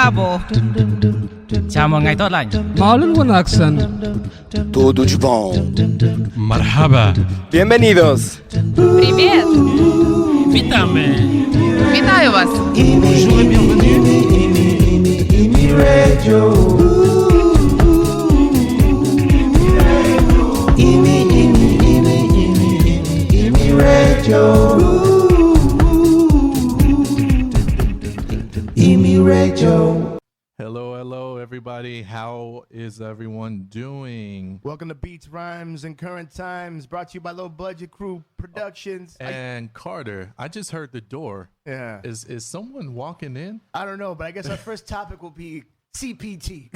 Bravo! Siamo ngay tốt lành. معلول وناكسن. Todo de bom. مرحبا. Bienvenidos. Привет! Witamy. Вітаю вас! Bonjour et bienvenue. Hello, everybody. How is everyone doing? Welcome to Beats, Rhymes, and Current Times, brought to you by Low Budget Crew Productions. And Carter, I just heard the door. Yeah. Is someone walking in? I don't know, but I guess our first topic will be CPT.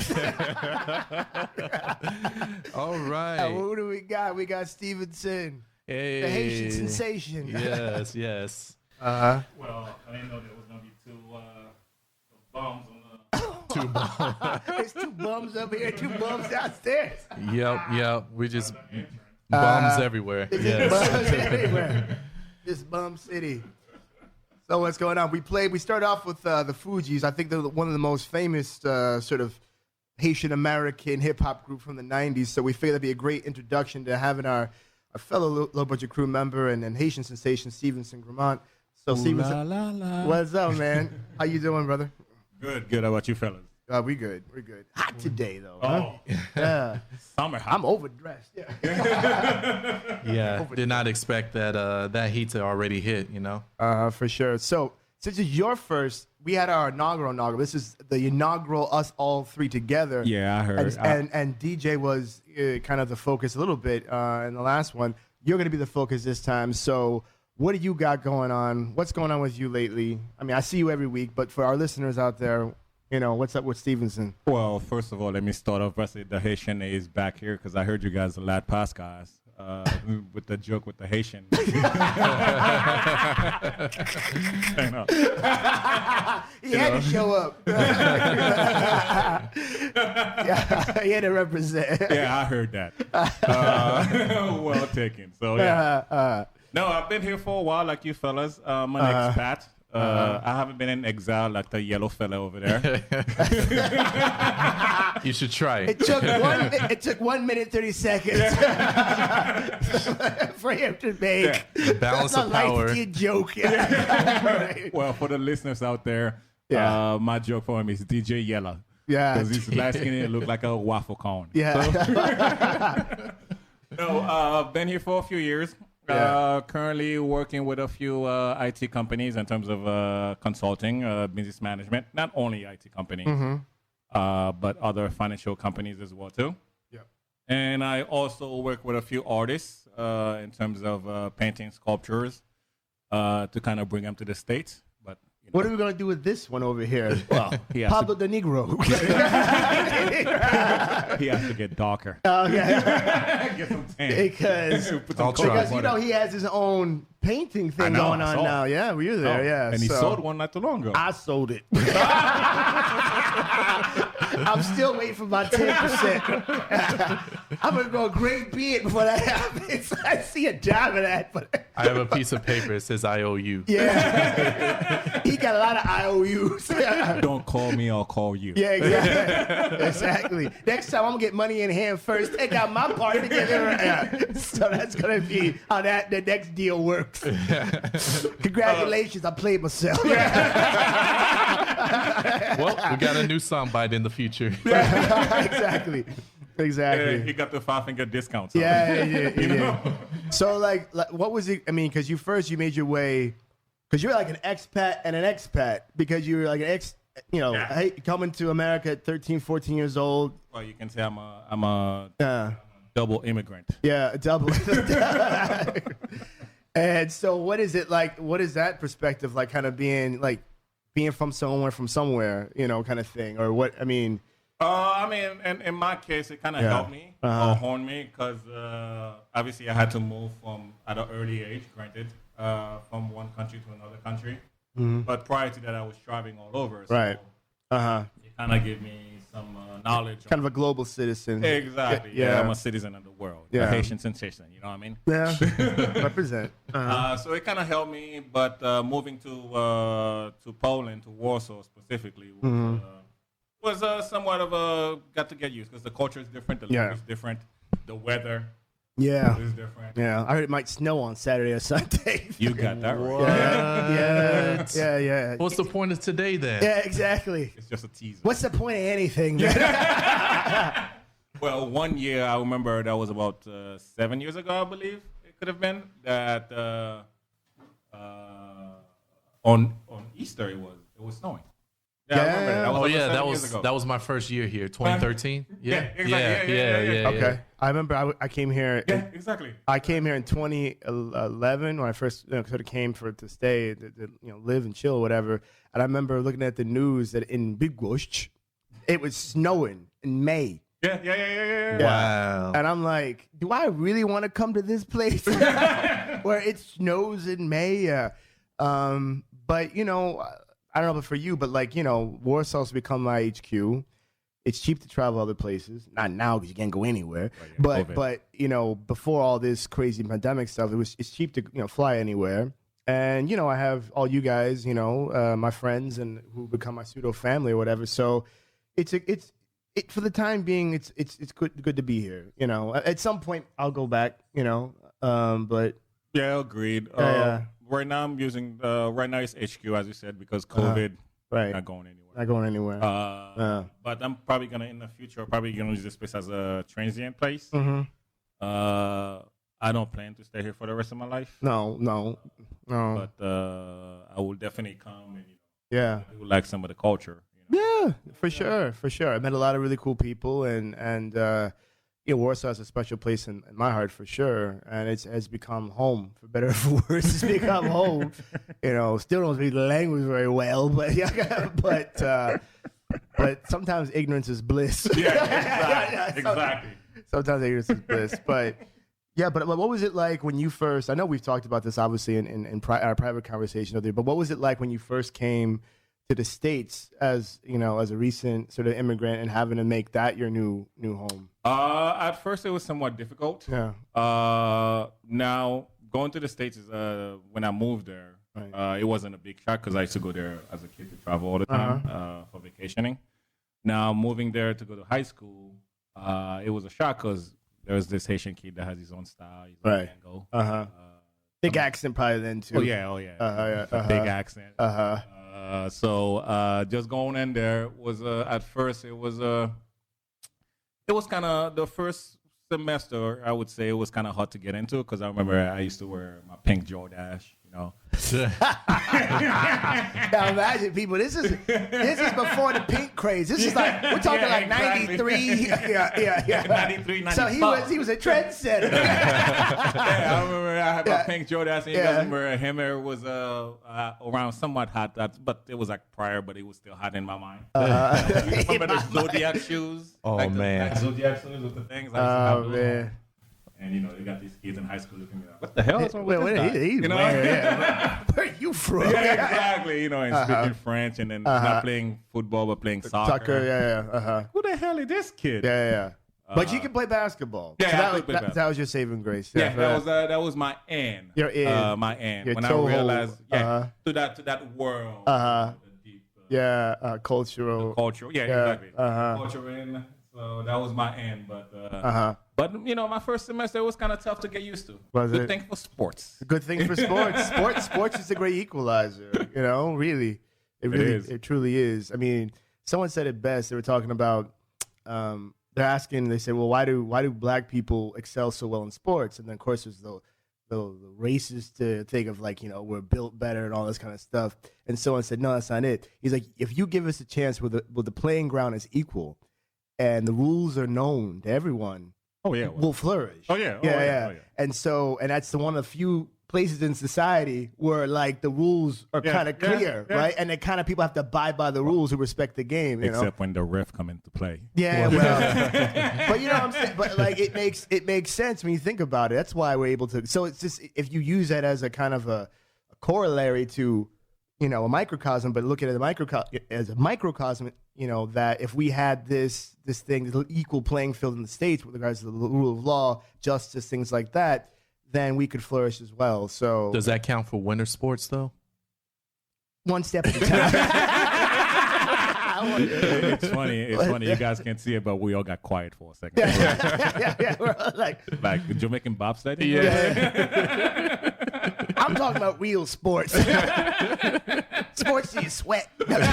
All right. Who do we got? We got Stevenson, Hey. the Haitian sensation. Yes. Uh-huh. Well, I didn't know there was going to be two bombs on the... Two bums. There's two bums up here, two bums downstairs. Yep. We just bums everywhere. Yes. Bums everywhere. This bum city. So what's going on? We started off with the Fugees. I think they're one of the most famous sort of Haitian American hip hop group from the 90s. So we figured that'd be a great introduction to having our fellow low budget crew member and Haitian sensation Stevenson Grammont. So Stevenson, what's up, man? How you doing, brother? Good. How about you fellas? We're good. Hot today, though. Oh. Huh? Yeah. Summer hot. I'm overdressed. Yeah. Yeah. Did not expect that heat to already hit, you know? For sure. So since it's your first, we had our inaugural. This is the inaugural, us all three together. Yeah, I heard. And DJ was kind of the focus a little bit in the last one. You're going to be the focus this time. So what do you got going on? What's going on with you lately? I mean, I see you every week, but for our listeners out there, you know, what's up with Stevenson? Well, first of all, let me start off by saying the Haitian is back here because I heard you guys the last past guys with the joke with the Haitian. I know. He had to show up. Yeah, he had to represent. Yeah, I heard that. Well taken. So, yeah. No, I've been here for a while, like you fellas. I'm an expat. I haven't been in exile like the yellow fella over there. You should try it. It took 1 minute 30 seconds for him to make The balance of power. a joke. Well, for the listeners out there, my joke for him is DJ Yellow. Yeah. Because he's light skinned and look like a waffle cone. Yeah. No, I've been here for a few years. Currently working with a few IT companies in terms of consulting, business management. Not only IT companies, but other financial companies as well too. Yeah. And I also work with a few artists in terms of painting sculptures to kind of bring them to the States. But you know, What are we going to do with this one over here? well, he has, Pablo the Negro. he has to get darker. Okay. Get some tan. Because I'll try. you know, he has his own painting thing I know, going I on saw now. it. Yeah, we were there. Yeah. And he so sold one not too long ago. I sold it. I'm still waiting for my 10%. I'm going to go great bid before that happens. I see a dime of that. But I have a piece of paper. It says IOU. yeah. He got a lot of IOUs. Don't call me, I'll call you. Yeah, exactly. Next time I'm gonna get money in hand first, take out my part to get it. So that's gonna be how the next deal works. Congratulations, I played myself. Well, we got a new soundbite in the future. Exactly. Yeah, he got the 5-finger discount. So. Yeah. So like, what was it? I mean, because you made your way, because you're like an expat and an expat, because you were like an coming to America at 13, 14 years old. Well, you can say I'm a double immigrant. Yeah, double. And so what is it like? What is that perspective like, kind of being from somewhere, you know, kind of thing? Or what, I mean... in my case, it kind of helped me, or honed me, because obviously I had to move at an early age, granted, from one country to another country. Mm-hmm. But prior to that, I was traveling all over. So right. It kind of gave me some knowledge. Kind of a global citizen. Exactly. Yeah, I'm a citizen of the world. Yeah. A Haitian sensation, you know what I mean? Yeah, represent. So it kind of helped me, but moving to Poland, to Warsaw specifically, was was somewhat of a got to get used because the culture is different, the language is different, the weather is different. Yeah, I heard it might snow on Saturday or Sunday. You got that right. Yeah. What's the point of today then? Yeah, exactly. It's just a teaser. What's the point of anything? Well, one year I remember that was about 7 years ago, I believe it could have been that on Easter it was snowing. Yeah, I remember that. Oh yeah, that was that was my first year here, 2013. Yeah, exactly. Yeah. Okay, I remember I came here. Yeah, exactly. I came here in 2011 when I first sort of came to stay, to live and chill, or whatever. And I remember looking at the news that in Bydgoszcz, it was snowing in May. Yeah. Wow. And I'm like, do I really want to come to this place where it snows in May? But I don't know, but for you, but Warsaw's become my HQ. It's cheap to travel other places. Not now because you can't go anywhere. But before all this crazy pandemic stuff, it's cheap to fly anywhere. And I have all you guys, my friends and who become my pseudo family or whatever. So it's for the time being, it's good to be here. At some point I'll go back. But yeah, agreed. Right now I'm using right now it's HQ as you said because COVID not going anywhere. But I'm probably gonna in the future use this place as a transient place. Mm-hmm. I don't plan to stay here for the rest of my life. No. But I will definitely come and do like some of the culture. Yeah, for sure. I met a lot of really cool people, and Warsaw is a special place in my heart for sure, and it has become home for better or for worse. It's become home. Still don't speak the language very well, but but sometimes ignorance is bliss. Yeah, exactly. Sometimes ignorance is bliss, but. Yeah, but what was it like when you first? I know we've talked about this obviously in our private conversation, but what was it like when you first came to the States as a recent sort of immigrant and having to make that your new home? At first it was somewhat difficult. Yeah. Now going to the States is when I moved there, it wasn't a big shock because I used to go there as a kid to travel all the time for vacationing. Now moving there to go to high school, it was a shock because there was this Haitian kid that has his own style, his own angle. Big accent probably then too. Oh yeah. Big accent. So just going in there was at first it was kind of the first semester I would say it was kind of hard to get into because I remember I used to wear my pink Jordache. Now imagine people. This is before the pink craze. This is like we're talking like 93. Yeah. 93, 94. So he was a trendsetter. I remember I had my pink Jordache. And you guys remember him? It was around somewhat hot, but it was like prior, but it was still hot in my mind. You remember the Zodiac shoes? Oh man, like Zodiac shoes with the things. Oh man. And you got these kids in high school looking at me like, what the hell is wrong with this guy? Where are you from? Yeah, exactly. And speaking French and then not playing football but playing soccer. Who the hell is this kid? Yeah. But you can play basketball. Yeah, so that was your saving grace. Yeah, that was my end. Your end. My end. Your when I realized, to that world. The deep. Cultural. The culture. Yeah, exactly. Culture in. So that was my end, but my first semester was kind of tough to get used to. Good thing for sports. Good thing for sports. Sports is a great equalizer. Really, it truly is. I mean, someone said it best. They were talking about they're asking. They said, well, why do black people excel so well in sports? And then of course there's the racist thing of like we're built better and all this kind of stuff. And someone said, no, that's not it. He's like, if you give us a chance where the playing ground is equal. And the rules are known to everyone. Will flourish. Oh yeah. And that's one of the few places in society where like the rules are kind of clear, right? And the kind of people have to abide by the rules who respect the game. Except when the ref come into play. Yeah, well, but what I'm saying. But like it makes sense when you think about it. That's why we're able to. So it's just if you use that as a kind of a corollary to. A microcosm, but look at it as a microcosm, that if we had this thing, this equal playing field in the States with regards to the rule of law, justice, things like that, then we could flourish as well. So does that count for winter sports though? One step at a time. It's funny. It's funny. You guys can't see it, but we all got quiet for a second. yeah. We're all like Jamaican bobsledding. Yeah. I'm talking about real sports. Sports you sweat. Gotta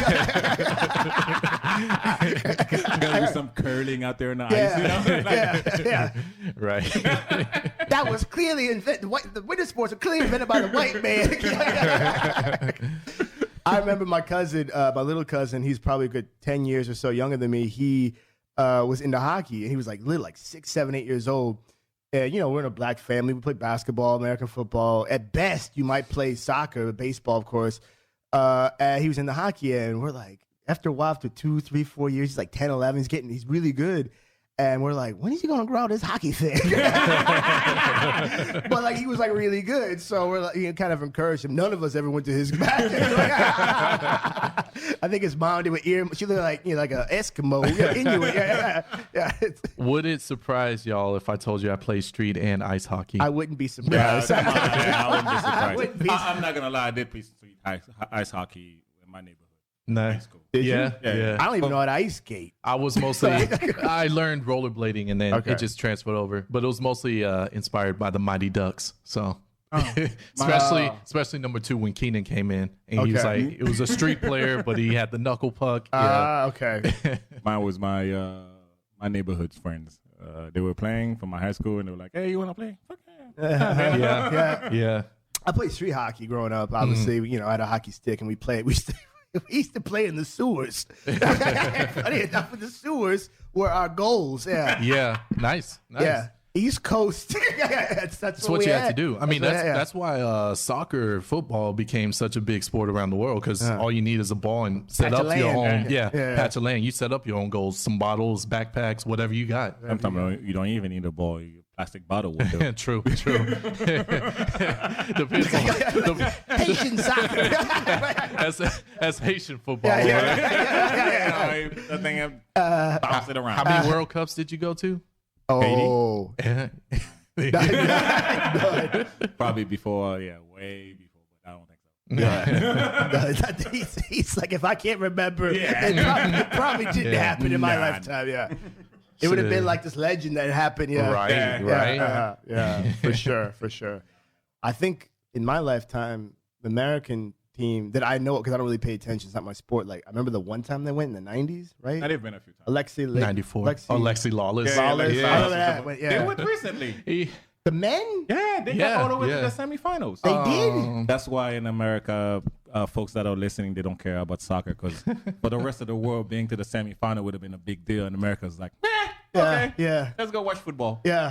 do some curling out there in the ice, you know? Yeah. Right. That was clearly invented. The winter sports were clearly invented by the white man. I remember my cousin, my little cousin. He's probably a good 10 years or so younger than me. He was into hockey, and he was like little, like 6, 7, 8 years old. And we're in a black family. We play basketball, American football. At best, you might play soccer, baseball, of course. And he was into hockey, and we're like, after a while, after 2, 3, 4 years, he's like 10, 11. He's really good. And we're like, when is he gonna grow out his hockey thing? But like, he was like really good, so we're like, kind of encouraged him. None of us ever went to his match. I think his mom did with ear. She looked like like an Eskimo, Inuit. Yeah. Would it surprise y'all if I told you I play street and ice hockey? I wouldn't be surprised. I wouldn't be surprised. I'm not gonna lie. I did play street ice hockey in my neighborhood. No. Did you? Yeah. I don't even know how to ice skate. I was mostly, I learned rollerblading and then it just transferred over. But it was mostly inspired by the Mighty Ducks. So, especially number 2 when Keenan came in. And he was like, it was a street player, but he had the knuckle puck. Okay. Mine was my neighborhood's friends. They were playing for my high school, and they were like, "Hey, you want to play?" Fuck yeah. Yeah. I played street hockey growing up. Obviously, I had a hockey stick, and we used to play in the sewers. Funny enough, the sewers were our goals. Yeah. Yeah. Nice. Yeah. East Coast. That's what you had to do. I mean, that's that's why soccer, football became such a big sport around the world, because all you need is a ball and set Patch up of your land. own patch of land. You set up your own goals, some bottles, backpacks, whatever you got. Sometimes you don't even need a ball. Plastic bottle will do. True. Depends on Haitian soccer. that's Haitian football. I think bounce it around. How many World Cups did you go to? Oh. Probably before, way before, but I don't think so. He's like, if I can't remember, it probably didn't happen in my lifetime. Yeah. It would have been like this legend that happened. Yeah. Right. Yeah, for sure. I think in my lifetime, the American team that I know, because I don't really pay attention, it's not my sport. Like, I remember the one time they went in the 90s, right? They've been a few times. Alexi 94. Alexi Lawless. Lawless. Yeah. I remember that. They went recently. The men? Yeah, they got all the way to the semifinals. They did? That's why in America, folks that are listening, they don't care about soccer, because for the rest of the world, being to the semifinal would have been a big deal. And America's like, okay, let's go watch football. Yeah.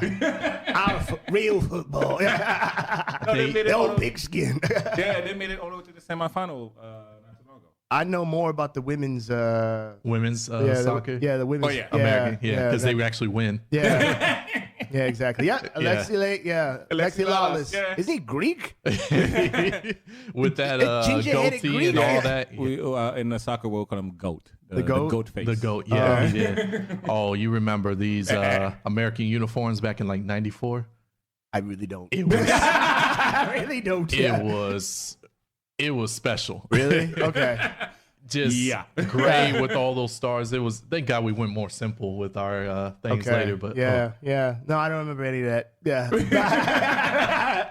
Real football. The old pigskin. They made it all the way to the semifinal not too long ago. I know more about the women's soccer. The women's. American, because they actually win. Yeah. Yeah, exactly. Yeah, Alexi Lawless. Yeah. Is he Greek? With that goatee and all that. We, in the soccer world, call him GOAT. The goat? The goat face. The goat, yeah. Oh, you remember these American uniforms back in like 94? I really don't. It was. I really don't. Yeah. It was special. Really? Okay. Just gray with all those stars. It was. Thank God we went more simple with our things later. But yeah. No, I don't remember any of that. Yeah.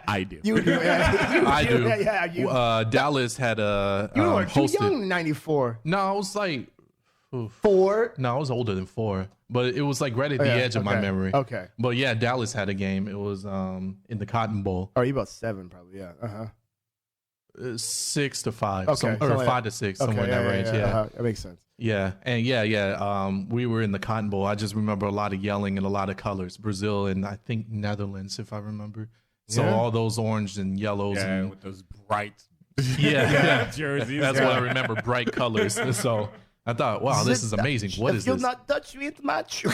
I do. You do. I do. Yeah. Dallas had a You were too hosted. young in '94. No, I was like 4. No, I was older than 4. But it was like right at the edge of my memory. Okay. But yeah, Dallas had a game. It was in the Cotton Bowl. Oh, you about 7 probably. Yeah. 6 to 5. Okay. Or 5 to 6, somewhere in that range. Yeah. That makes sense. Yeah. And we were in the Cotton Bowl. I just remember a lot of yelling and a lot of colors. Brazil and I think Netherlands, if I remember. So all those orange and yellows. Yeah, and with those bright jerseys. That's what I remember, bright colors. So I thought, wow, this is amazing. What is You'll this? not touch me much.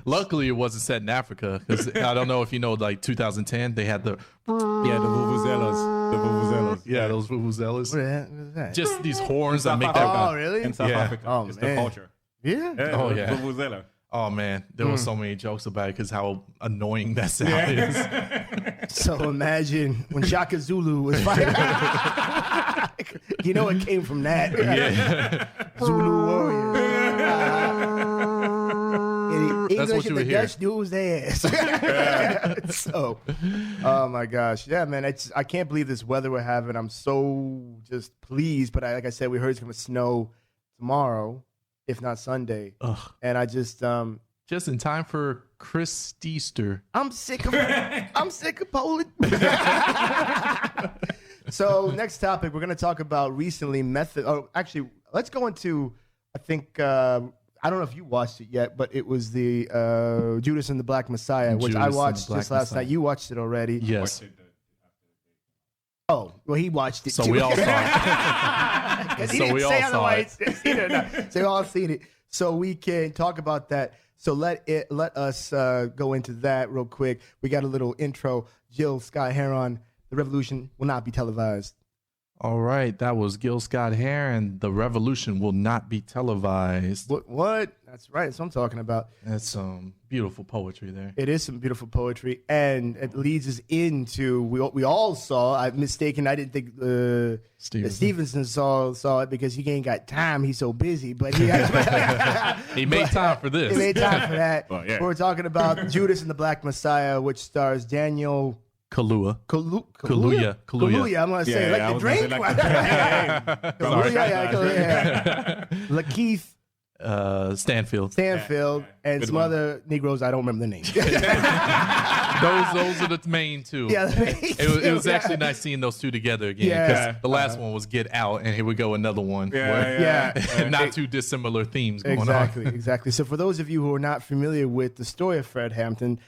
Luckily, it wasn't set in Africa, because I don't know if you know, like 2010, they had the vuvuzelas. The vuvuzelas. Yeah, those vuvuzelas. What is that? Just these horns that South make Africa. that. Oh, really? In South Yeah. Africa. Oh, It's man. the culture. Yeah. Oh, yeah. Vuvuzela. Oh man, there were so many jokes about it because how annoying that sound is. So imagine when Shaka Zulu was fighting. You know it came from that. Zulu warrior. That's what English you and would the hear. Dutch dudes ass. So, oh my gosh, yeah, man, I can't believe this weather we're having. I'm so just pleased, but like I said, we heard it's gonna snow tomorrow, if not Sunday. Ugh. And I just in time for Christeaster. I'm sick of Poland. So next topic, we're gonna talk about recently method. Oh, actually, let's go into. I think I don't know if you watched it yet, but it was the Judas and the Black Messiah, which I Judas and the watched Black just last Messiah. night. You watched it already. Yes. Oh, well, he watched it So too. we all saw it. He So didn't we say all saw otherwise. it. Seen it or not. So we all seen it. So we can talk about that. So let us go into that real quick. We got a little intro. Jill Scott Heron, the revolution will not be televised. All right, that was Gil Scott Heron. The revolution will not be televised. What? That's right. That's what I'm talking about. That's some beautiful poetry there. It is some beautiful poetry, and it leads us into we all saw. I'm mistaken. I didn't think that Stevenson saw it because he ain't got time. He's so busy, but he made time for this. He made time for that. Well, yeah. We're talking about Judas and the Black Messiah, which stars Daniel Kaluuya. Kaluuya. I'm gonna say I like was the gonna say drink. like the drink. Kaluuya, yeah. Lakeith Stanfield. and Good some one. other Negroes. I don't remember the names. Those are the main two. Yeah, It was actually nice seeing those two together again. Yeah. Because the last one was Get Out, and here we go another one. Yeah. Not two dissimilar themes going Exactly. So for those of you who are not familiar with the story of Fred Hampton,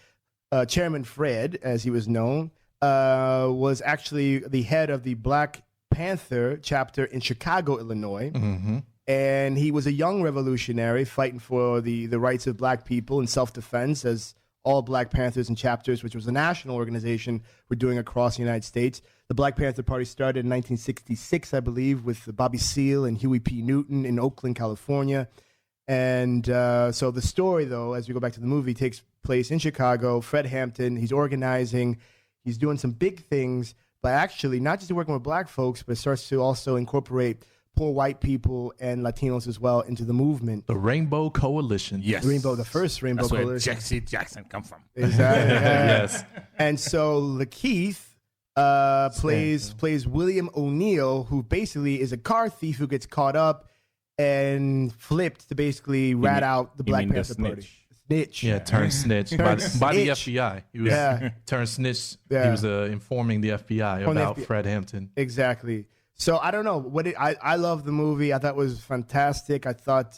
Chairman Fred, as he was known, was actually the head of the Black Panther chapter in Chicago, Illinois. Mm-hmm. And he was a young revolutionary fighting for the rights of black people in self-defense, as all Black Panthers and chapters, which was a national organization, were doing across the United States. The Black Panther Party started in 1966, I believe, with Bobby Seale and Huey P. Newton in Oakland, California. And so the story, though, as we go back to the movie, takes place in Chicago. Fred Hampton, he's organizing. He's doing some big things, but actually not just working with black folks, but starts to also incorporate poor white people and Latinos as well into the movement. The Rainbow Coalition. Yes. The first Rainbow That's where Coalition. Jesse Jackson come from. Exactly. Yes. And so Lakeith plays William O'Neill, who basically is a car thief who gets caught up and flipped to basically rat out the Black mean the Panther Party. snitch. Snitch. Yeah, turned snitch by the snitch. FBI. He was turned snitch. Yeah. He was informing the FBI On the about FBI. Fred Hampton. Exactly. So I don't know I love the movie. I thought it was fantastic. I thought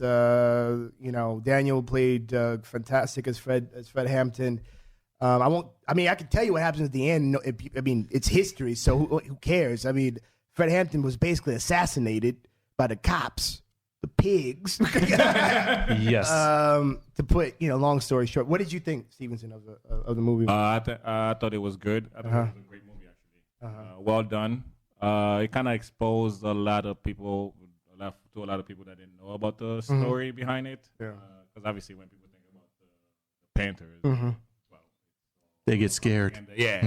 Daniel played fantastic as Fred Hampton. I can tell you what happens at the end. It's history, so who cares? I mean, Fred Hampton was basically assassinated by the cops, the pigs. Yes. To put long story short, what did you think, Stevenson, of the movie? I thought it was good. I thought it was a great movie, actually. Well done. It kind of exposed a lot of people that didn't know about the story behind it. Yeah. Because obviously, when people think about the Panthers, well, They get scared. and yeah,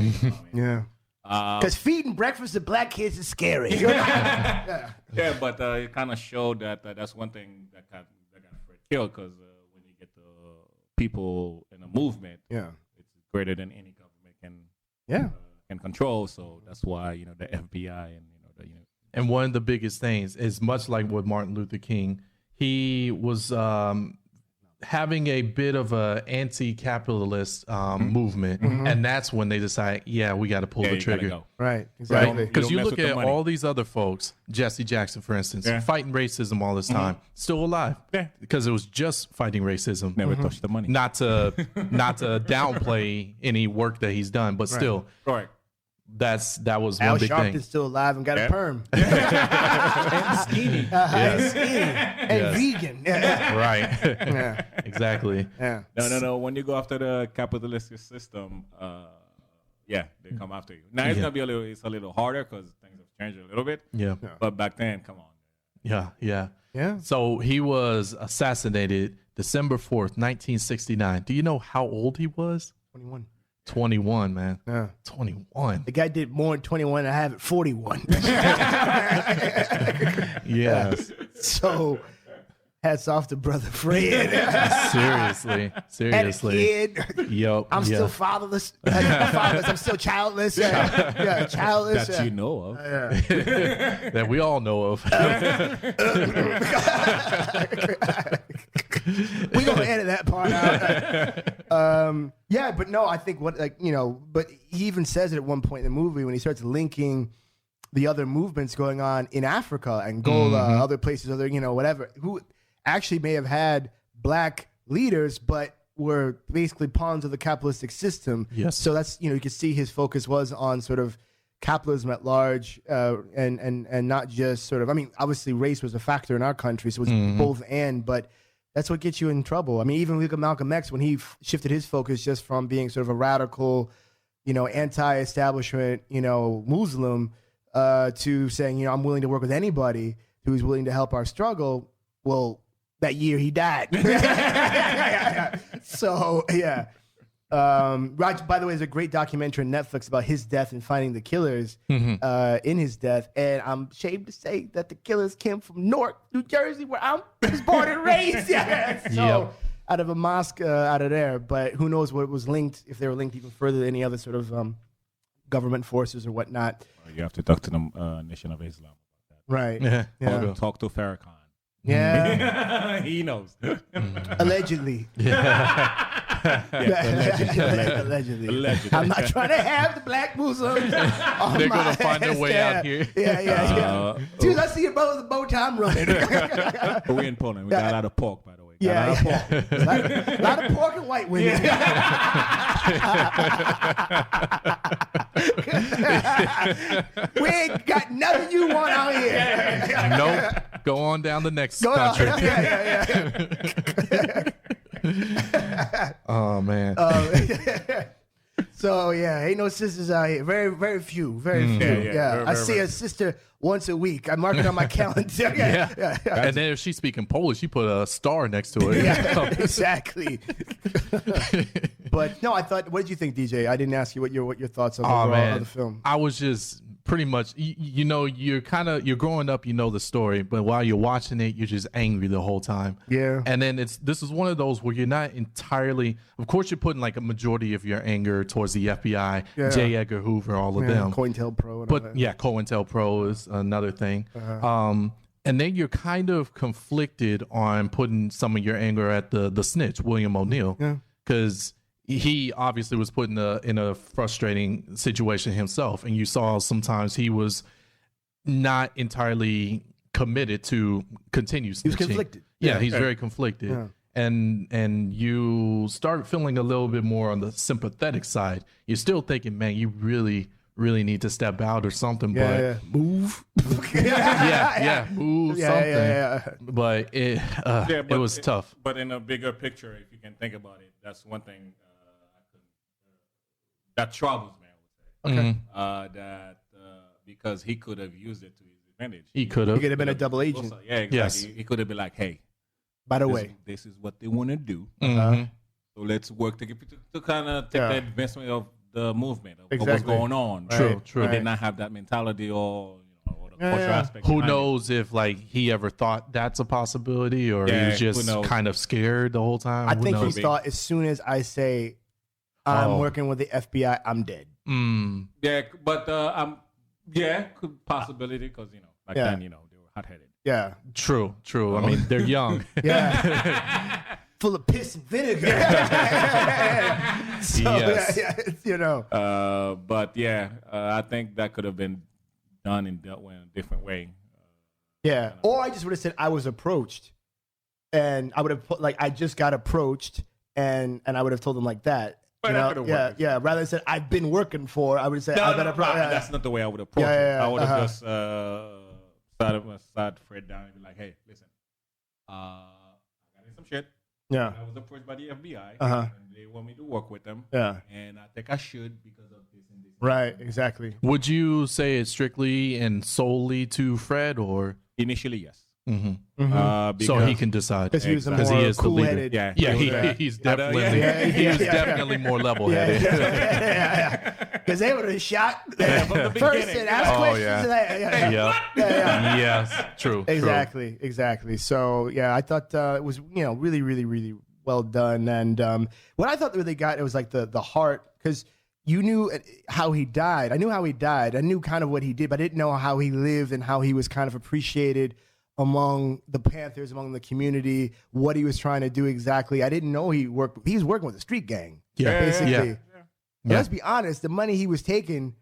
Yeah. Because feeding breakfast to black kids is scary. yeah, but it kind of showed that that's one thing that got Fred killed. Because when you get the people in a movement, it's greater than any government can control. So that's why the FBI and And one of the biggest things is much like with Martin Luther King, he was having a bit of a anti-capitalist movement, and that's when they decide, we got to pull the trigger. Go. Right. Exactly. Because you mess look with the at money. all these other folks, Jesse Jackson, for instance, fighting racism all this time, still alive. Yeah. Because it was just fighting racism. Never touch the money. Not to downplay any work that he's done, but still, Right. that was Al one big Sharpton's thing. still alive and got a perm. And skinny. And skinny. And vegan. Right. Yeah. Exactly. Yeah. No. When you go after the capitalistic system, they come after you. Now it's gonna be a little harder because things have changed a little bit. Yeah. But back then, come on. Yeah. Yeah. So he was assassinated December 4th, 1969. Do you know how old he was? 21. 21, man. Yeah. 21. The guy did more in 21 and I have it 41. Yes. So, hats off to Brother Fred. Seriously. Kid. Yep. I'm still fatherless. I'm still childless. Yeah, childless. That you know of. That we all know of. We gonna edit that part out. Yeah, but no, I think but he even says it at one point in the movie when he starts linking the other movements going on in Africa, Angola, other places, whatever, who actually may have had black leaders, but were basically pawns of the capitalistic system. Yes. So that's, you can see his focus was on sort of capitalism at large, and not just sort of, obviously race was a factor in our country, so it was both and, but that's what gets you in trouble. Even look at Malcolm X when he shifted his focus just from being sort of a radical, anti-establishment, Muslim, to saying, I'm willing to work with anybody who's willing to help our struggle. Well, that year he died. So, yeah. By the way, there's a great documentary on Netflix about his death and finding the killers in his death. And I'm ashamed to say that the killers came from Newark, New Jersey, where I was born and raised. So, out of a mosque out of there. But who knows what was linked, if they were linked even further to any other sort of government forces or whatnot. You have to talk to the Nation of Islam. Right. Yeah. Talk to Farrakhan. Yeah. He knows. Allegedly. Allegedly. I'm not trying to have the black Muslims. They're going to find their way out here. Yeah. Dude, I see your brother with the bow tie I'm running. But we're in Poland. We got a lot of pork, by the way. A lot of pork and white women. We ain't got nothing you want out here. Nope. Go on down the next country. Oh, man. So, ain't no sisters out here. Very, very few. Very few. Very, I see a sister once a week. I mark it on my calendar. And then if she's speaking Polish, you put a star next to it. Yeah, exactly. But no, I thought. What did you think, DJ? I didn't ask you what your thoughts on overall of the film. I was just pretty much, you're growing up, the story, but while you're watching it, you're just angry the whole time. Yeah. And then this is one of those where you're not entirely. Of course, you're putting like a majority of your anger towards the FBI, J. Edgar Hoover, all of them. COINTELPRO. But COINTELPRO is another thing. And then you're kind of conflicted on putting some of your anger at the snitch, William O'Neill, because he obviously was put in a frustrating situation himself, and you saw sometimes he was not entirely committed to continue snitching. He was conflicted. Yeah, he's very conflicted. Yeah. And you start feeling a little bit more on the sympathetic side. You're still thinking, man, you really need to step out or something, but move. move something. But it was tough. But in a bigger picture, if you can think about it, that's one thing that troubles me, I would say. That because he could have used it to his advantage. He could have been a double agent. Yeah, exactly. Yes. He could have been like, hey, by the way, this is what they want to do. So let's work to kind of take the advancement of the movement of what was going on. True. He did not have that mentality or the cultural aspect. Who knows if like he ever thought that's a possibility, or he was just kind of scared the whole time. I think he thought as soon as I say I'm working with the FBI, I'm dead. Yeah, but could possibility because back then they were hot-headed. Yeah, true. I mean, they're young. Full of piss and vinegar. But I think that could have been done and dealt with in a different way. Or I just would have said I was approached, and I would have put like I just got approached, and I would have told them like that. Rather than said I've been working for, I would have said that's not the way I would approach it. I would have just sat Fred down and be like, hey, listen, I got in some shit. Yeah. I was approached by the FBI, and they want me to work with them. Yeah. And I think I should because of this and this. Right, exactly. Would you say it's strictly and solely to Fred, or? Initially, yes. So he can decide Because he was a because more he is the leader. cool-headed. He's definitely he was definitely more level-headed. Because they would have shot first and asked questions. Yes, true. Exactly. So yeah, I thought it was really, really, really well done. And what I thought that they got, it was like the heart, because you knew how he died. I knew how he died. I knew kind of what he did, but I didn't know how he lived and how he was kind of appreciated among the Panthers, among the community, what he was trying to do exactly. I didn't know he was working with a street gang. Basically. Yeah. Let's be honest, the money he was taking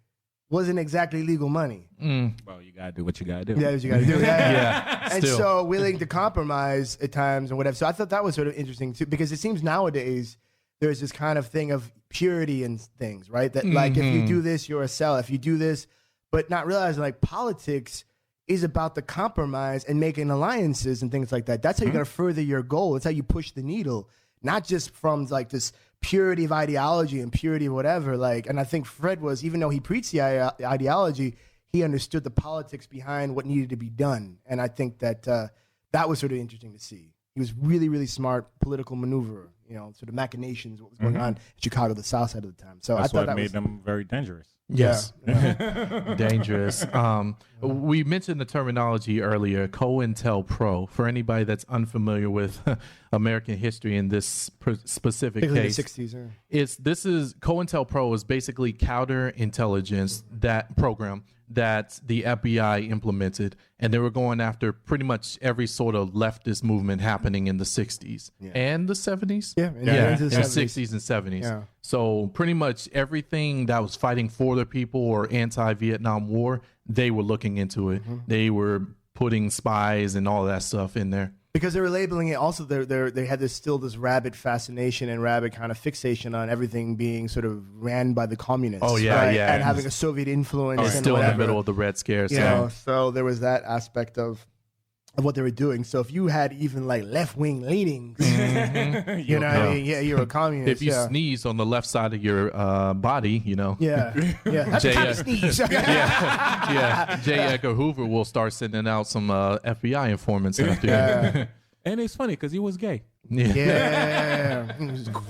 wasn't exactly legal money. Well, you gotta do what you gotta do. Yeah, what you gotta do. And still. so willing to compromise at times and whatever. So I thought that was sort of interesting too, because it seems nowadays there's this kind of thing of purity and things, right? That like if you do this, you're a sell. If you do this, but not realizing like politics is about the compromise and making alliances and things like that. That's how you're going to further your goal. That's how you push the needle, not just from like this purity of ideology and purity of whatever. Like, and I think Fred was, even though he preached the ideology, he understood the politics behind what needed to be done. And I think that that was sort of interesting to see. He was really, really smart political maneuverer, sort of machinations, what was going on in Chicago, the South Side of the time. So that's I thought what that made them very dangerous. Yes. Dangerous. We mentioned the terminology earlier, COINTELPRO. For anybody that's unfamiliar with American history in this specific case, the 60s. This is COINTELPRO is basically counterintelligence, that program that the FBI implemented, and they were going after pretty much every sort of leftist movement happening in the 60s and the 70s. In the 60s and 70s. Yeah. So pretty much everything that was fighting for the people or anti-Vietnam War, they were looking into it. They were putting spies and all that stuff in there. Because they were labeling it also, they had this rabid fascination and rabid kind of fixation on everything being sort of ran by the communists. Oh, yeah, right? yeah. And having a Soviet influence. And Still whatever. in the middle of the Red Scare. So there was that aspect of what they were doing. So if you had even like left-wing leanings, you know what I mean? Yeah, you're a communist. If you sneeze on the left side of your body, Yeah, that's the kind of sneeze. J. Edgar Hoover will start sending out some FBI informants after you. And it's funny because he was gay. Yeah.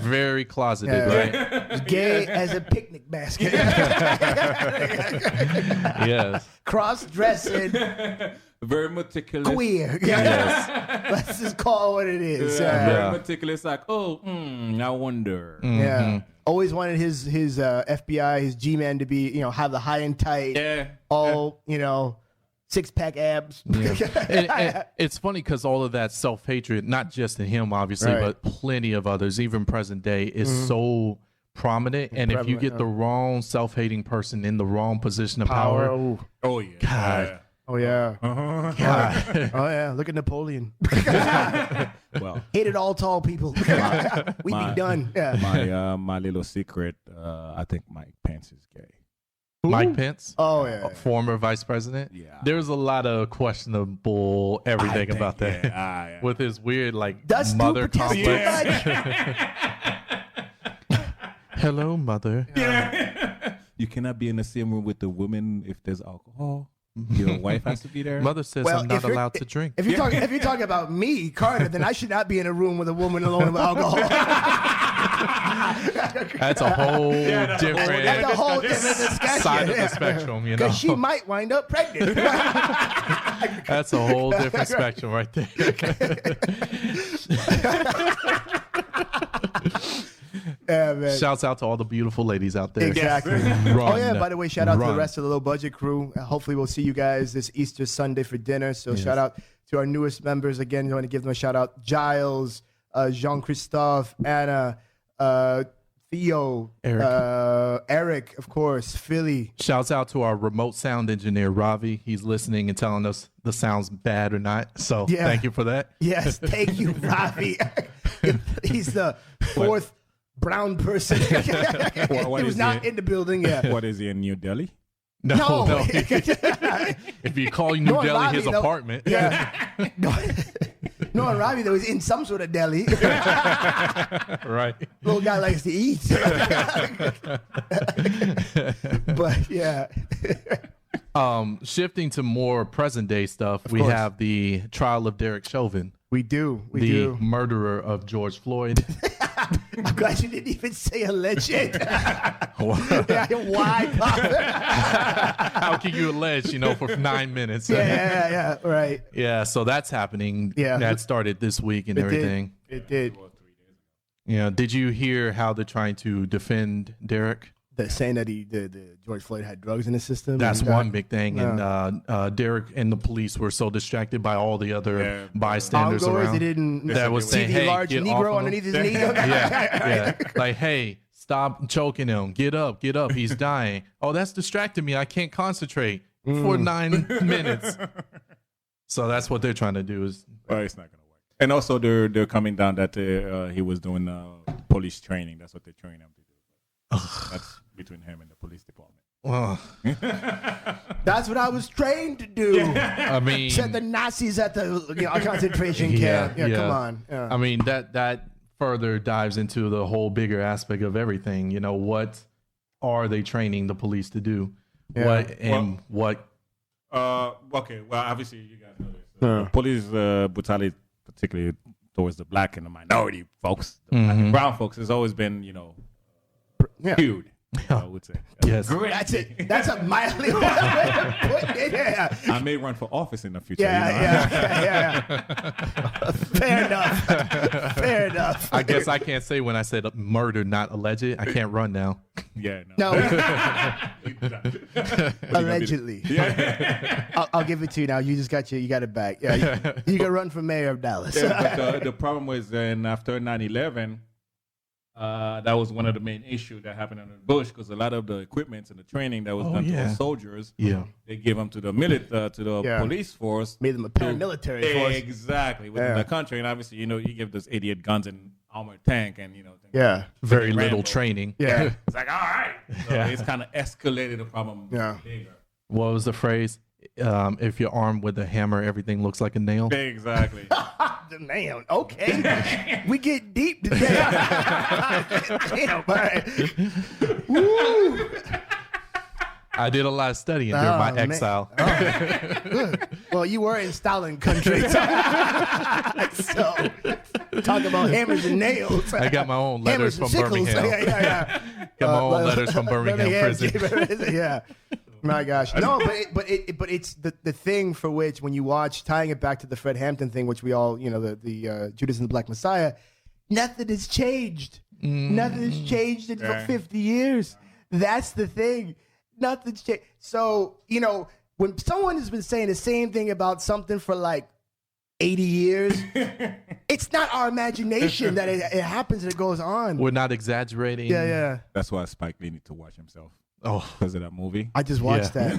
Very closeted, right? Gay as a picnic basket. Yes. Cross-dressing. Very meticulous. Queer. Let's just call it what it is. Very meticulous. Like, I wonder. Yeah. Always wanted his FBI, his G-man to be, have the high and tight. Yeah. All, six-pack abs. And it's funny because all of that self-hatred, not just in him, obviously, but plenty of others, even present day, is so prominent. And if you get the wrong self-hating person in the wrong position of power. Oh, yeah. God. Oh, yeah. God. Oh, yeah. Look at Napoleon. Well, hated all tall people. We'd be done. Yeah. My little secret, I think Mike Pence is gay. Mike Pence? Oh, yeah. Former vice president? Yeah. There's a lot of questionable everything about that. Yeah. With his weird, Does mother Stu protest complex. too much? Hello, mother. you cannot be in the same room with the women if there's alcohol. Your wife has to be there. Mother says I'm not allowed to drink. If you're talking about me, Carter, then I should not be in a room with a woman alone with alcohol. That's a whole different That's a whole different discussion. side of the spectrum, Because she might wind up pregnant. That's a whole different spectrum right there. Yeah, man. Shouts out to all the beautiful ladies out there. Exactly. Oh, yeah, by the way, shout out to the rest of the low budget crew. Hopefully we'll see you guys this Easter Sunday for dinner. So shout out to our newest members. Again, I want to give them a shout out. Giles, Jean-Christophe, Anna, Theo, Eric, of course, Philly. Shouts out to our remote sound engineer, Ravi. He's listening and telling us the sound's bad or not. So thank you for that. Yes, thank you, Ravi. He's the fourth brown person. He was not in the building yet. What is he, in New Delhi? No. If you call New Delhi Ravi, his apartment. Yeah. No, Ravi, though, is in some sort of deli. Right. Little guy likes to eat. But, yeah. Shifting to more present day stuff, we course. have the trial of Derek Chauvin, We do. We the do. murderer of George Floyd. I'm glad you didn't even say alleged. Yeah, why, How can you allege, for 9 minutes? yeah, right. Yeah, so that's happening. Yeah. That started this week and everything. It did. Yeah. Did you hear how they're trying to defend Derek? Saying that the George Floyd had drugs in his system. That's and, one big thing. And Derek and the police were so distracted by all the other bystanders ongoers, around they didn't that was saying, see the hey, large get Negro off underneath him. his knee. Yeah. Like, hey, stop choking him. Get up. He's dying. Oh, that's distracting me. I can't concentrate for 9 minutes. So that's what they're trying to do is. Well, it's not going to work. And also they're coming down that he was doing police training. That's what they're training him to do. That's between him and the police department. That's what I was trained to do. I mean, Said the Nazis at the concentration camp. Yeah, come on. Yeah. I mean, that further dives into the whole bigger aspect of everything. What are they training the police to do? Yeah. What? Okay. Well, obviously you guys know this. Police brutality, particularly towards the black and the minority folks, the black and brown folks, has always been, skewed. I would say. Yes. That's it. That's a mildly way to put it. Yeah. I may run for office in the future. Yeah. Fair enough. I guess I can't say when I said murder, not alleged. I can't run now. Yeah. No. Allegedly. I'll give it to you now. You just you got it back. Yeah. You can run for mayor of Dallas. Yeah, but the problem was then after 9/11. That was one of the main issues that happened under Bush because a lot of the equipment and the training that was done to our soldiers, they gave them to the police force, made them a paramilitary force. Exactly within the country, and obviously you give those idiot guns and armored tank and very little training. Yeah, it's like all right, so it's kind of escalated the problem. Bigger. What was the phrase? If you're armed with a hammer, everything looks like a nail. Exactly. The nail. Okay. We get deep today. Damn, right. Woo. I did a lot of studying during my exile. Good. Well, you were in Stalin country. So talk about hammers and nails. I got my own letters from Birmingham. Got my own letters from Birmingham prison. Yeah. My gosh, no, but it's the thing for which when you watch, tying it back to the Fred Hampton thing, which we all the Judas and the Black Messiah, nothing has changed. Nothing has changed in 50 years. That's the thing. Nothing's changed. So when someone has been saying the same thing about something for like 80 years, it's not our imagination that it happens and it goes on. We're not exaggerating. Yeah. That's why Spike Lee needs to watch himself. Oh, because of that movie. I just watched that.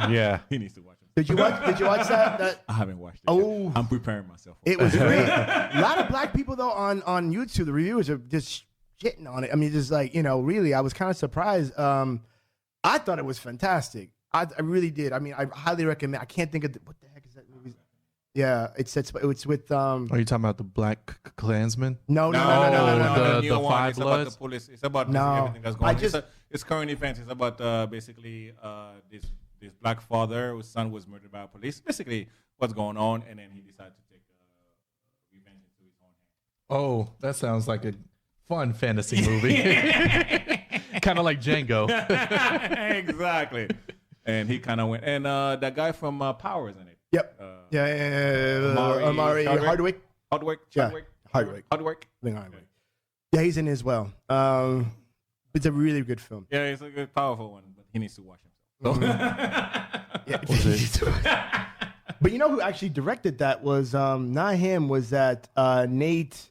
Yeah, he needs to watch it. Did you watch that? I haven't watched it. Oh, yet. I'm preparing myself. It was great. A lot of black people though on YouTube, the reviewers are just shitting on it. I mean, just like really, I was kind of surprised. I thought it was fantastic. I really did. I mean, I highly recommend. I can't think of what the heck is that movie? Yeah, it's with. Are you talking about the Black Klansman? No. The Five Bloods. It's about the police. It's about everything that's going on. It's current events. It's about basically this black father whose son was murdered by police. Basically, what's going on, and then he decided to take revenge into his own hands. Oh, that sounds like a fun fantasy movie. Kind of like Django. Exactly. And he kind of went. And that guy from Power is in it. Yep. Amari Hardwick. Hardwick. Yeah. Hardwick. Yeah, he's in it as well. It's a really good film. Yeah, it's a good, powerful one, but he needs to watch himself. But you know who actually directed that was not him. Was that Nate?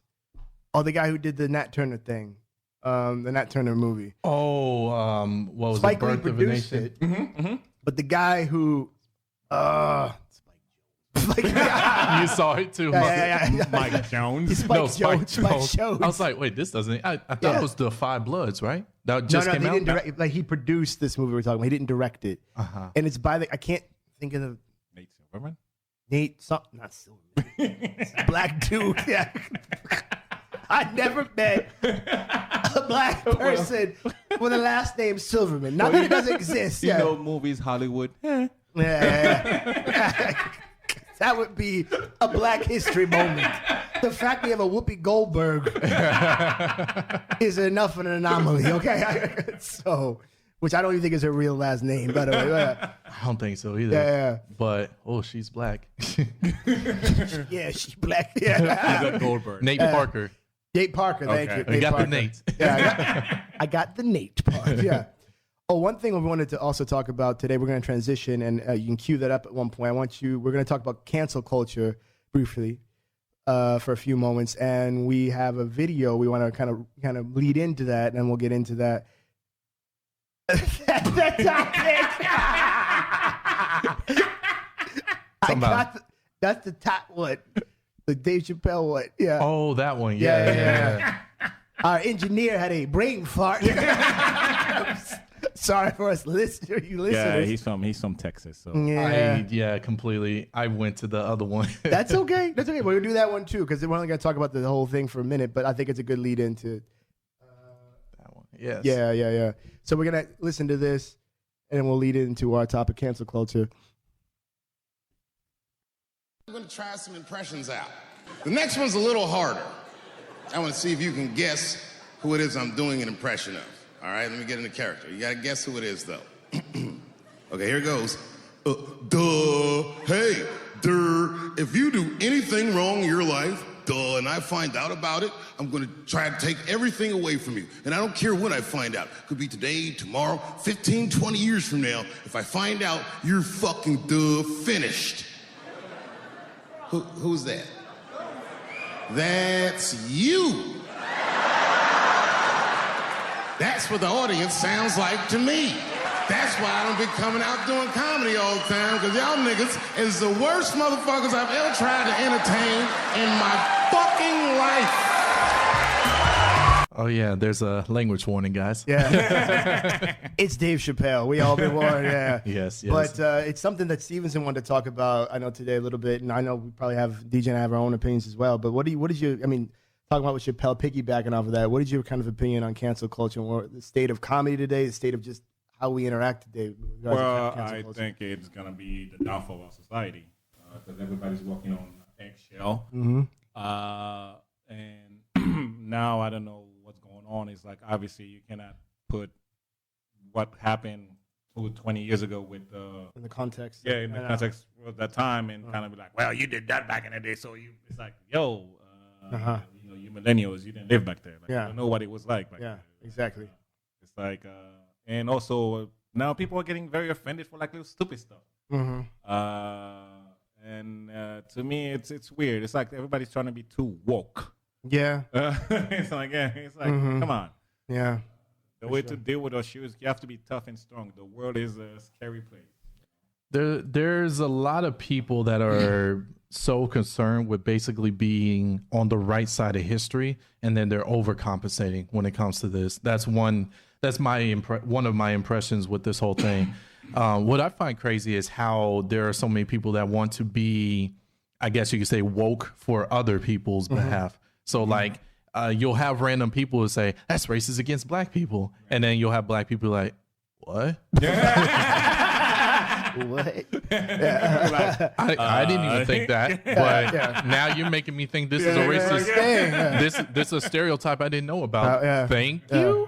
Oh, the guy who did the Nat Turner thing, the Nat Turner movie. Oh, what was Spike it? Lee Birth of a produced Nation? it. Mm-hmm. But the guy who, you saw it too. Yeah. Mike Jones. Spike Jones. I was like, wait, this doesn't. I thought it was the Five Bloods, right? That just came he out. didn't direct. Like he produced this movie we're talking about. He didn't direct it, and it's by I can't think of the Nate Silverman. Not Silverman. Black dude. Yeah. I never met a black person with a last name Silverman. Not that it doesn't exist. You know, movies, Hollywood. Yeah. That would be a Black History moment. The fact we have a Whoopi Goldberg is enough of an anomaly, okay? So, which I don't even think is her real last name, by the way. I don't think so either. Yeah. But she's black. Yeah, she's black. Yeah. Goldberg. Nate Parker. Nate Parker, thank you. We Nate got Parker. the Nate. Yeah, I got the Nate part. Yeah. Oh, one thing we wanted to also talk about today, we're going to transition, and you can cue that up at one point. We're going to talk about cancel culture briefly for a few moments, and we have a video we want to kind of lead into that, and we'll get into that. That's the topic. That's the top one. The Dave Chappelle one. Yeah. Oh, that one. Yeah. Our engineer had a brain fart. Sorry for us listeners. Yeah, he's from Texas. So Completely. I went to the other one. That's okay. We're gonna do that one too, because we're only gonna talk about the whole thing for a minute. But I think it's a good lead into that one. Yes. Yeah. So we're gonna listen to this, and then we'll lead into our topic: cancel culture. I'm going to try some impressions out. The next one's a little harder. I want to see if you can guess who it is I'm doing an impression of. All right, let me get into character. You got to guess who it is, though. Okay, here it goes. Hey, if you do anything wrong in your life, and I find out about it, I'm going to try to take everything away from you. And I don't care when I find out. Could be today, tomorrow, 15, 20 years from now. If I find out, you're fucking finished. Who's that? That's you. That's what the audience sounds like to me. That's why I don't be coming out doing comedy all the time, because y'all niggas is the worst motherfuckers I've ever tried to entertain in my fucking life. Oh, yeah, there's a language warning, guys. Yeah. It's Dave Chappelle. We all been warned, yeah. Yes. But it's something that Stevenson wanted to talk about, I know, today a little bit, and I know we probably have, DJ and I have our own opinions as well, but what did you, talking about with Chappelle, piggybacking off of that, what is your kind of opinion on cancel culture, or the state of comedy today, the state of just how we interact today? Well, I think it's going to be the downfall of society, because everybody's walking on eggshell. Mm-hmm. And now I don't know what's going on. It's like, obviously you cannot put what happened 20 years ago with in the context. Yeah, in the context of that time, and kind of be like, well, you did that back in the day, so it's like, yo, you millennials, you didn't live back there. Like, you don't know what it was like back then. Yeah, exactly. It's like, and also now people are getting very offended for like little stupid stuff. Mm-hmm. And to me, it's weird. It's like everybody's trying to be too woke. Yeah. It's like, come on. Yeah. The way to deal with those shoes, you have to be tough and strong. The world is a scary place. There's a lot of people that are so concerned with basically being on the right side of history, and then they're overcompensating when it comes to this. That's one of my impressions with this whole thing. What I find crazy is how there are so many people that want to be, I guess you could say, woke for other people's behalf. So like you'll have random people who say that's racist against black people, and then you'll have black people like, what? What? I didn't even think that, but now you're making me think this is a racist thing. This is a stereotype I didn't know about. Thank you.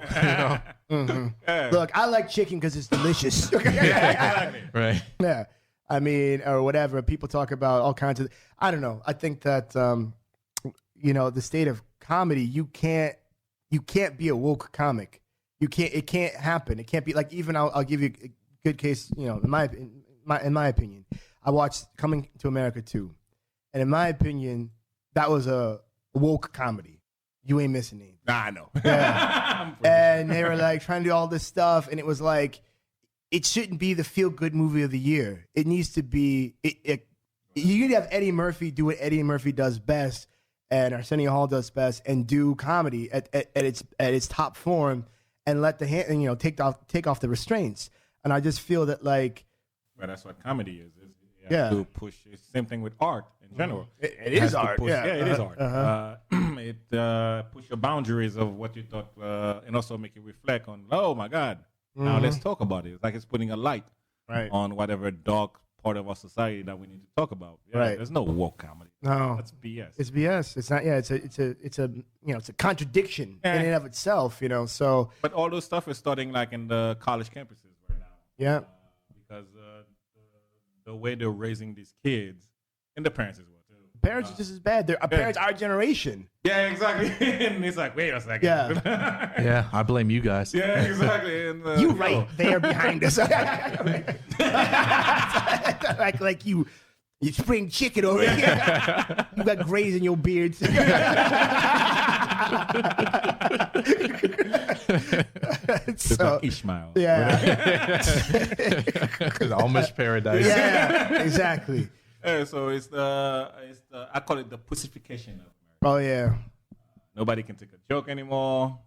Look, I like chicken because it's delicious. Right. Yeah. I mean, or whatever. People talk about all kinds of. I don't know. I think that the state of comedy. You can't be a woke comic. You can't. It can't happen. It can't be like, even I'll give you a good case. In my opinion, I watched Coming to America 2, and in my opinion, that was a woke comedy. You ain't missing anything. Nah, I know. Yeah. And they were like trying to do all this stuff, and it was like, it shouldn't be the feel-good movie of the year. It needs to be. You need to have Eddie Murphy do what Eddie Murphy does best, and Arsenio Hall does best, and do comedy at its top form, and let take off the restraints. And I just feel that, like, well, that's what comedy is. Yeah. To push. It's the same thing with art in general. It is art. Push, yeah, it is art. It push your boundaries of what you thought, and also make you reflect on. Oh my God! Now let's talk about it. It's like it's putting a light on whatever dark part of our society that we need to talk about. Yeah, there's no woke comedy. No, that's BS. It's BS. It's not. Yeah, it's a contradiction in and of itself. So. But all those stuff is starting like in the college campuses right now. Yeah. Because the way they're raising these kids, and the parents as well too. Parents are just as bad. They're parents our generation. Yeah, exactly. And it's like, wait a second. Yeah. Yeah, I blame you guys. Yeah, exactly. And, you right there behind us. like you spring chicken over here. You got grays in your beard. So Ishmael. Yeah. Amish paradise. Yeah, exactly. So it's the I call it the pussification of America. Oh yeah. Nobody can take a joke anymore.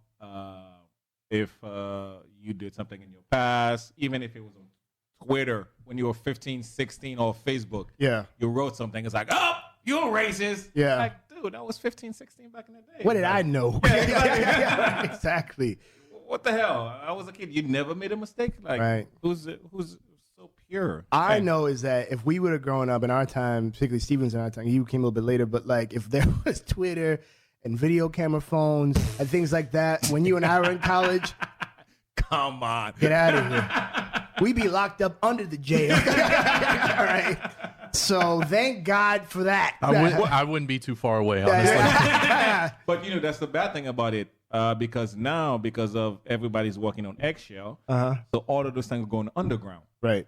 If you did something in your past, even if it was on Twitter when you were 15, 16, or Facebook, you wrote something. It's like, oh, you're racist. Yeah. Like, dude, I was 15, 16 back in the day. What did I know? Yeah, exactly. What the hell? I was a kid. You never made a mistake. Like, who's so pure? I know is that if we would have grown up in our time, particularly Stevenson in our time, you came a little bit later, but like if there was Twitter and video camera phones and things like that when you and I were in college, come on, get out of here. We'd be locked up under the jail. All right. So thank God for that. I wouldn't be too far away, honestly. But that's the bad thing about it. Because now, because of everybody's walking on eggshell, so all of those things are going underground. Right.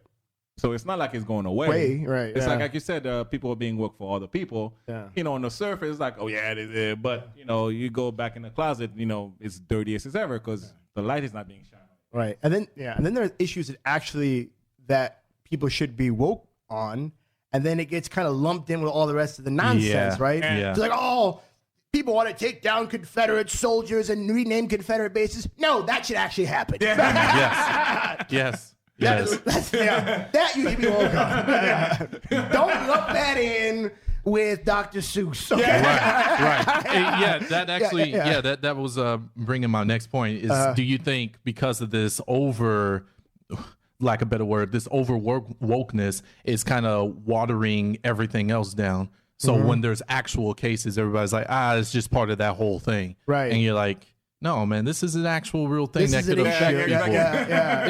So it's not like it's going away. Right. It's like you said, people are being worked for other people. Yeah. On the surface, it's like, oh yeah, it is. But you go back in the closet, it's dirty as ever because the light is not being shined. Right. And then there are issues that people should be woke on, and then it gets kind of lumped in with all the rest of the nonsense, right? Yeah. It's like, oh, people want to take down Confederate soldiers and rename Confederate bases. No, that should actually happen. Yes. That you should be woke on. Don't lump that in with Dr. Seuss. Okay? Right. That actually, that was bringing my next point is, do you think because of this lack of a better word, this over wokeness is kind of watering everything else down? So when there's actual cases, everybody's like, it's just part of that whole thing. Right. And you're like, no, man, this is an actual real thing that could affect people.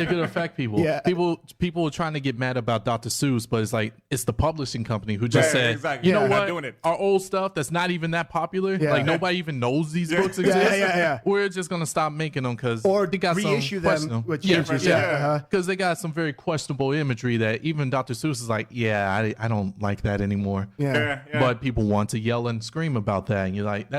It could affect people. Yeah. People are trying to get mad about Dr. Seuss, but it's like, it's the publishing company who just said, you know what, doing it. Our old stuff that's not even that popular, like nobody even knows these books exist. We're just going to stop making them because they got reissue them with changes. Because they got some very questionable imagery that even Dr. Seuss is like, I don't like that anymore. But people want to yell and scream about that. And you're like,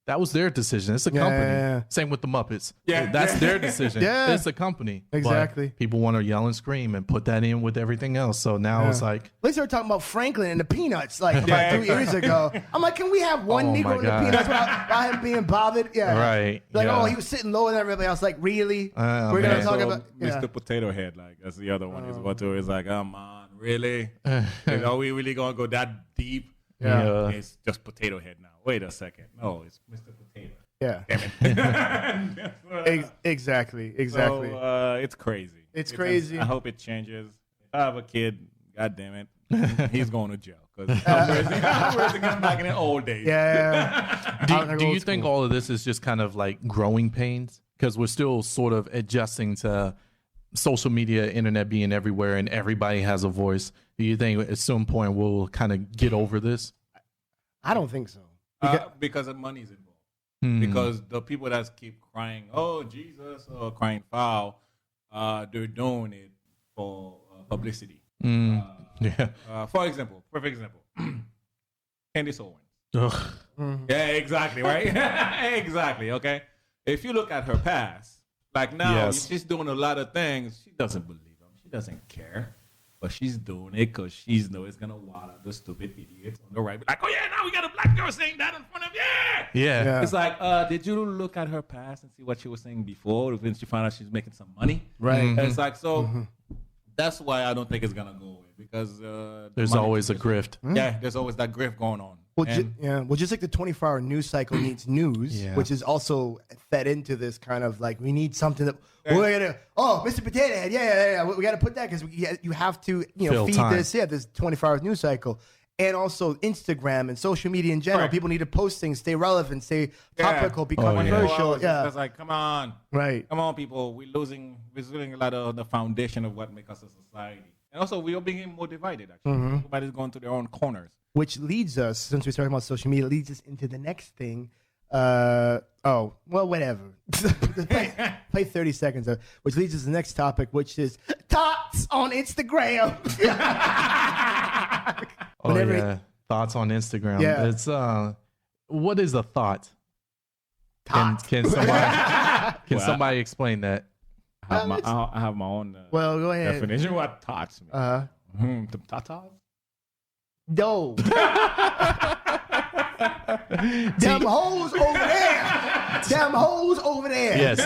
that was their decision. It's a company. Same with the Muppets. That's their decision. It's a company. Exactly. But people want to yell and scream and put that in with everything else. So now it's like, they started talking about Franklin and the Peanuts like about 3 years ago. I'm like, can we have one Negro in the Peanuts without him being bothered? Right. Like, he was sitting lower than everybody else. Like, really? We're gonna talk about Mr. Potato Head. Like that's the other one. Is what too. It's like, come on, really? Are we really gonna go that deep? It's just Potato Head now. Wait a second. No, it's Mr. Potato. Yeah. Damn it. Exactly. So, it's crazy. It's crazy. I hope it changes. If I have a kid, God damn it, he's going to jail. Because I'm raising him back in the old days. Do you think all of this is just kind of like growing pains? Because we're still sort of adjusting to social media, internet being everywhere, and everybody has a voice. Do you think at some point we'll kind of get over this? I don't think so. Because of money's involved. Because the people that keep crying, oh, Jesus, or crying foul, they're doing it for publicity. For example, perfect example, Candace Owens. Yeah, exactly, right? Exactly, okay? If you look at her past, like now, she's doing a lot of things. She doesn't believe them. She doesn't care. But she's doing it because she's know it's going to wild out the stupid idiots on the right. Like, oh, yeah, now we got a black girl saying that in front of you. Yeah. It's like, did you look at her past and see what she was saying before when she found out she's making some money? Right. And it's like, so that's why I don't think it's going to go away. because There's always a grift. Yeah, there's always that grift going on. Well, And- just like the 24-hour news cycle needs news, Yeah. which is also fed into this kind of like we need something that we're gonna. Oh, Mr. Potato Head, yeah. We got to put that because you have to Fill feed time. this 24-hour news cycle, and also Instagram and social media in general. Right. People need to post things, stay relevant, stay topical, become Oh, yeah. controversial. It's like, come on, Right. come on, people. We're losing a lot of the foundation of what makes us a society. And also, we are being more divided, actually. Everybody's going to their own corners. Which leads us, since we're talking about social media, leads us into the next thing. Whatever. play 30 seconds of, which leads us to the next topic, which is Thots on Instagram. Thoughts on Instagram. Yeah. It's what is a thought? Tot. Can somebody explain that? I have my own Well, go ahead. definition of what thoughts mean. The tatas? No. Them hoes over there. Them hoes over there. Yes.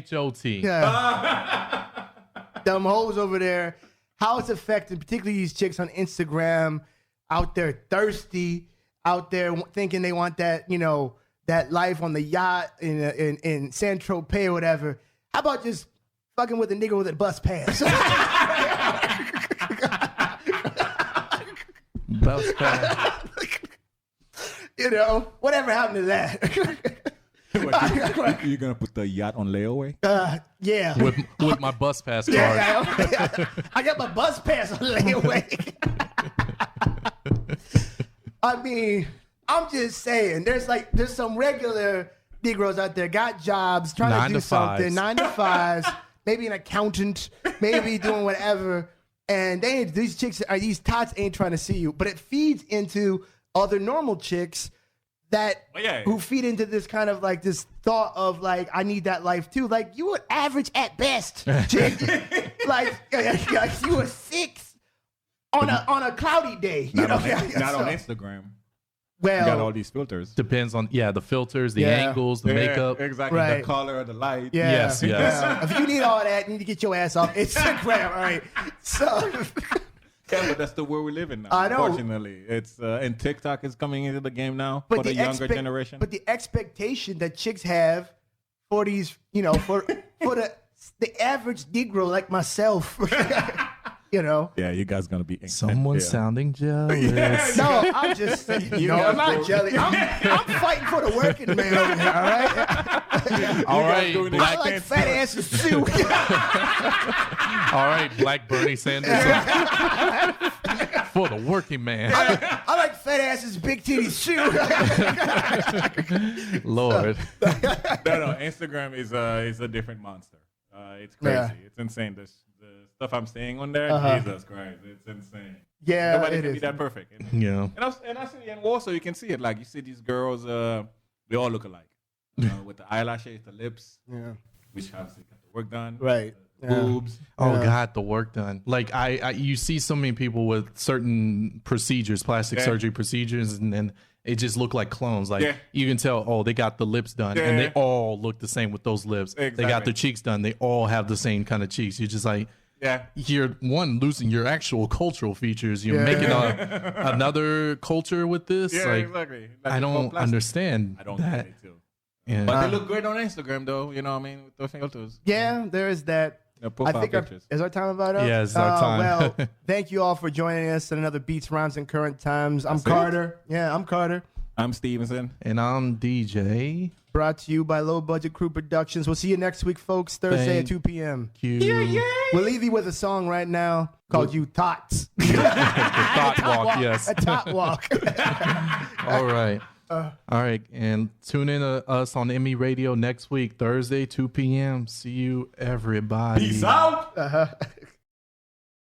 THOT. Yeah. Them hoes over there. How it's affecting, particularly these chicks on Instagram, out there thirsty, out there thinking they want that, that life on the yacht in San Tropez or whatever. How about just fucking with a nigga with a bus pass? Bus pass. Whatever happened to that? You're gonna put the yacht on layaway? Yeah. With my bus pass card. Yeah, I got my bus pass on layaway. I mean, I'm just saying, there's some regular Negroes out there got jobs, trying 9 to to do something, 9 to 5s, maybe an accountant, maybe doing whatever, and these tots ain't trying to see you, but it feeds into other normal chicks who feed into this kind of like this thought of like, I need that life too. Like, you were average at best, chick. like you were 6 on a cloudy day. Not on Instagram. Well, You got all these filters. Depends on the filters, the angles, the makeup. Exactly. Right. The color, the light. yeah, Yes. yeah. If you need all that, you need to get your ass off Instagram. All right. So. Yeah, but that's the world we live in now. I know. Unfortunately, it's and TikTok is coming into the game now But for the younger generation. But the expectation that chicks have for these, for the average Negro like myself, Yeah, you guys gonna be Someone sounding jealous. No, I'm just saying. I'm not jealous. I'm fighting for the working man over here. All right. All right, I like fat asses too. all right, Black Bernie Sanders for the working man. I like fat asses, big titties too. Lord, No, Instagram is a different monster. It's crazy. Yeah. It's insane. The stuff I'm seeing on there, Jesus Christ, it's insane. Yeah, Nobody it can is. be that perfect. yeah. And I see in Warsaw, you can see it. Like, you see these girls, they all look alike. With the eyelashes, the lips, which obviously got the work done. Right. The boobs. Oh God, the work done. Like you see so many people with certain procedures, plastic surgery procedures, and then it just look like clones. Like you can tell, they got the lips done, and they all look the same with those lips. Exactly. They got their cheeks done. They all have the same kind of cheeks. You're just like, you're losing your actual cultural features. You're making another culture with this. Yeah, like, exactly. I don't understand I don't that. get it too. Yeah. But they look great on Instagram, though. You know what I mean? With the filters. Yeah, there is that. The profile I think pictures. is our time about up? Yeah, it's our time. Well, thank you all for joining us in another Beats, Rhymes, and Current Times. I'm Carter. Yeah, I'm Carter. I'm Stevenson. And I'm DJ. Brought to you by Low Budget Crew Productions. We'll see you next week, folks. Thursday at 2 p.m. We'll leave you with a song right now called "You Thots." Thought walk, yes. A tot walk. All right. All right. And tune in to us on ME Radio next week, Thursday, 2 p.m. See you, everybody. Peace out.